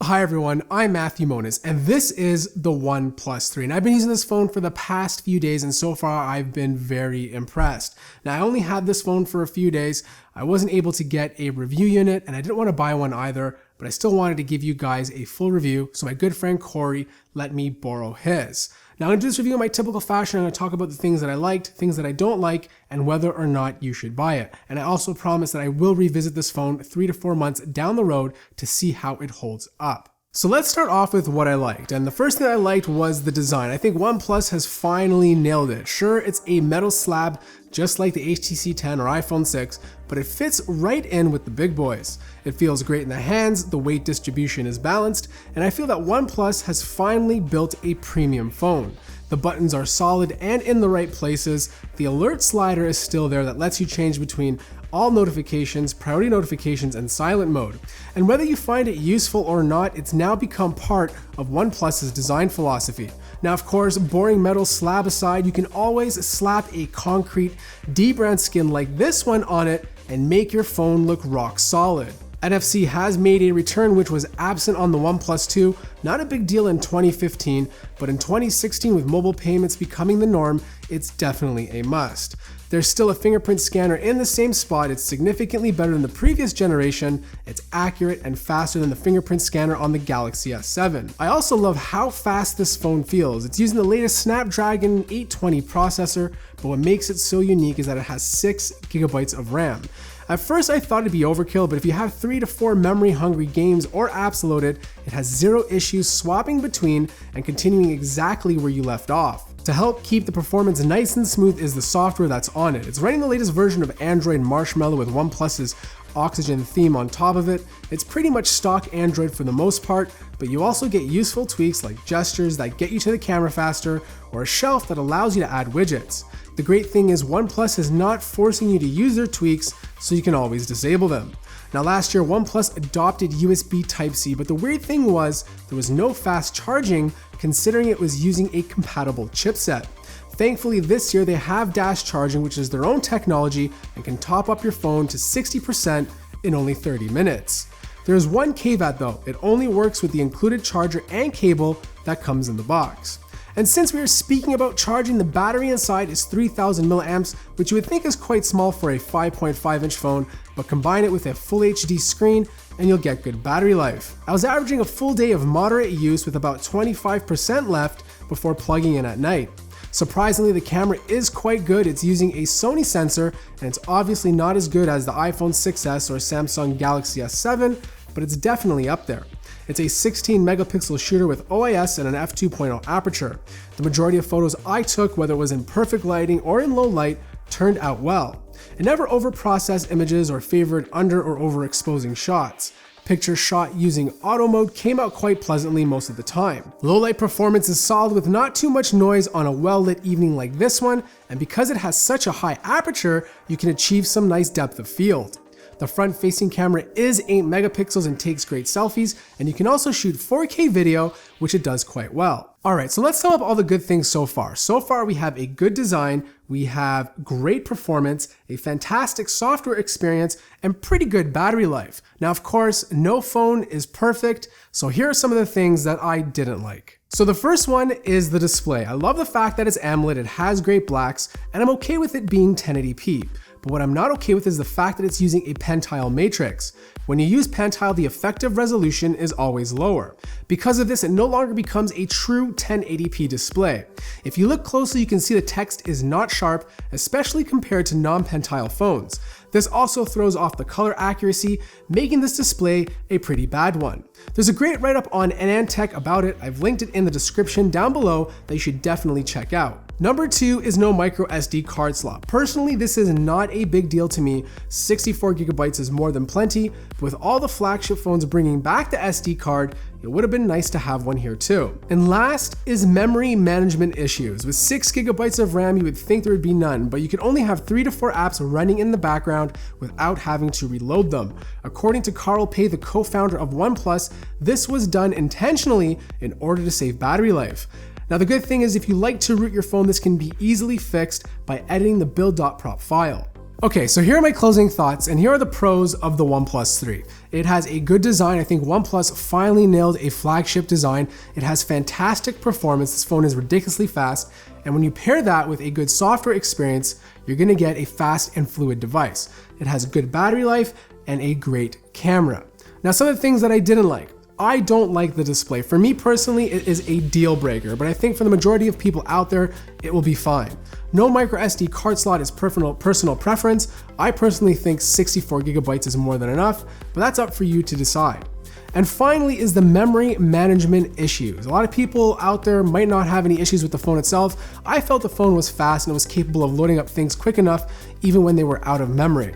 Hi everyone, I'm Moniz, and this is the OnePlus 3. And I've been using this phone for the past few days, and so far I've been very impressed. Now, I only had this phone for a few days. I wasn't able to get a review unit, and I didn't want to buy one either, but I still wanted to give you guys a full review, so my good friend Corey let me borrow his. Now, I'm going to do this review in my typical fashion. I'm going to talk about the things that I liked, things that I don't like, and whether or not you should buy it. And I also promise that I will revisit this phone 3 to 4 months down the road to see how it holds up. So let's start off with what I liked. And the first thing I liked was the design. I think OnePlus has finally nailed it. Sure, it's a metal slab just like the HTC 10 or iPhone 6, but it fits right in with the big boys. It feels great in the hands, the weight distribution is balanced, and I feel that OnePlus has finally built a premium phone. The buttons are solid and in the right places. The alert slider is still there that lets you change between all notifications, priority notifications, and silent mode. And whether you find it useful or not, it's now become part of OnePlus's design philosophy. Now, of course, boring metal slab aside, you can always slap a concrete dbrand skin like this one on it and make your phone look rock solid. NFC has made a return, which was absent on the OnePlus 2. Not a big deal in 2015, but in 2016 with mobile payments becoming the norm, it's definitely a must. There's still a fingerprint scanner in the same spot. It's significantly better than the previous generation. It's accurate and faster than the fingerprint scanner on the Galaxy S7. I also love how fast this phone feels. It's using the latest Snapdragon 820 processor, but what makes it so unique is that it has 6 GB of RAM. At first I thought it'd be overkill, but if you have 3 to 4 memory-hungry games or apps loaded, it has zero issues swapping between and continuing exactly where you left off. To help keep the performance nice and smooth is the software that's on it. It's running the latest version of Android Marshmallow with OnePlus's Oxygen theme on top of it. It's pretty much stock Android for the most part, but you also get useful tweaks like gestures that get you to the camera faster or a shelf that allows you to add widgets. The great thing is OnePlus is not forcing you to use their tweaks, so you can always disable them. Now, last year OnePlus adopted USB Type-C, but the weird thing was there was no fast charging considering it was using a compatible chipset. Thankfully, this year they have dash charging, which is their own technology and can top up your phone to 60% in only 30 minutes. There's one caveat though, it only works with the included charger and cable that comes in the box. And since we are speaking about charging, the battery inside is 3000 milliamps, which you would think is quite small for a 5.5-inch phone, but combine it with a full HD screen and you'll get good battery life. I was averaging a full day of moderate use with about 25% left before plugging in at night. Surprisingly, the camera is quite good. It's using a Sony sensor, and it's obviously not as good as the iPhone 6s or Samsung Galaxy S7, but it's definitely up there. It's a 16 megapixel shooter with OIS and an f2.0 aperture. The majority of photos I took, whether it was in perfect lighting or in low light, turned out well. It never overprocessed images or favored under or overexposing shots. Pictures shot using auto mode came out quite pleasantly most of the time. Low light performance is solid with not too much noise on a well-lit evening like this one, and because it has such a high aperture, you can achieve some nice depth of field. The front-facing camera is 8 megapixels and takes great selfies, and you can also shoot 4K video, which it does quite well. Alright, so let's sum up all the good things so far. So far we have a good design, we have great performance, a fantastic software experience, and pretty good battery life. Now of course, no phone is perfect, so here are some of the things that I didn't like. So the first one is the display. I love the fact that it's AMOLED, it has great blacks, and I'm okay with it being 1080p. But what I'm not okay with is the fact that it's using a pentile matrix. When you use pentile, the effective resolution is always lower. Because of this, it no longer becomes a true 1080p display. If you look closely, you can see the text is not sharp, especially compared to non-pentile phones. This also throws off the color accuracy, making this display a pretty bad one. There's a great write-up on AnandTech about it. I've linked it in the description down below that you should definitely check out. Number 2 is no micro SD card slot. Personally, this is not a big deal to me. 64 gigabytes is more than plenty, but with all the flagship phones bringing back the SD card, it would have been nice to have one here too. And last is memory management issues. With 6 gigabytes of RAM, you would think there would be none, but you can only have 3 to 4 apps running in the background without having to reload them. According to Carl Pei, the co-founder of OnePlus, this was done intentionally in order to save battery life. Now the good thing is if you like to root your phone, this can be easily fixed by editing the build.prop file. Okay, so here are my closing thoughts, and here are the pros of the OnePlus 3. It has a good design. I think OnePlus finally nailed a flagship design. It has fantastic performance. This phone is ridiculously fast, and when you pair that with a good software experience, you're gonna get a fast and fluid device. It has good battery life and a great camera. Now, some of the things that I didn't like. I don't like the display. For me personally, it is a deal breaker, but I think for the majority of people out there, it will be fine. No micro SD card slot is personal preference. I personally think 64 gigabytes is more than enough, but that's up for you to decide. And finally is the memory management issues. A lot of people out there might not have any issues with the phone itself. I felt the phone was fast and it was capable of loading up things quick enough even when they were out of memory.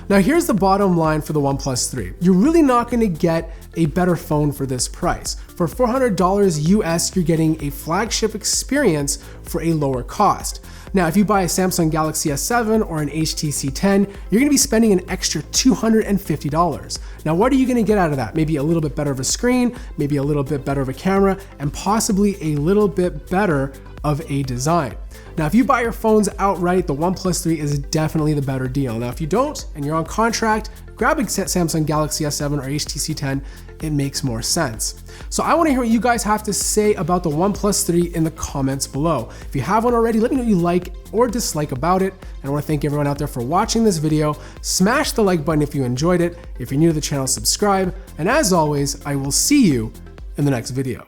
Now here's the bottom line for the OnePlus 3. You're really not gonna get a better phone for this price. For $400 US, you're getting a flagship experience for a lower cost. Now, if you buy a Samsung Galaxy S7 or an HTC 10, you're gonna be spending an extra $250. Now, what are you gonna get out of that? Maybe a little bit better of a screen, maybe a little bit better of a camera, and possibly a little bit better of a design. Now, if you buy your phones outright, the OnePlus 3 is definitely the better deal. Now, if you don't, and you're on contract, grab a Samsung Galaxy S7 or HTC 10, it makes more sense. So I wanna hear what you guys have to say about the OnePlus 3 in the comments below. If you have one already, let me know what you like or dislike about it. And I wanna thank everyone out there for watching this video. Smash the like button if you enjoyed it. If you're new to the channel, subscribe. And as always, I will see you in the next video.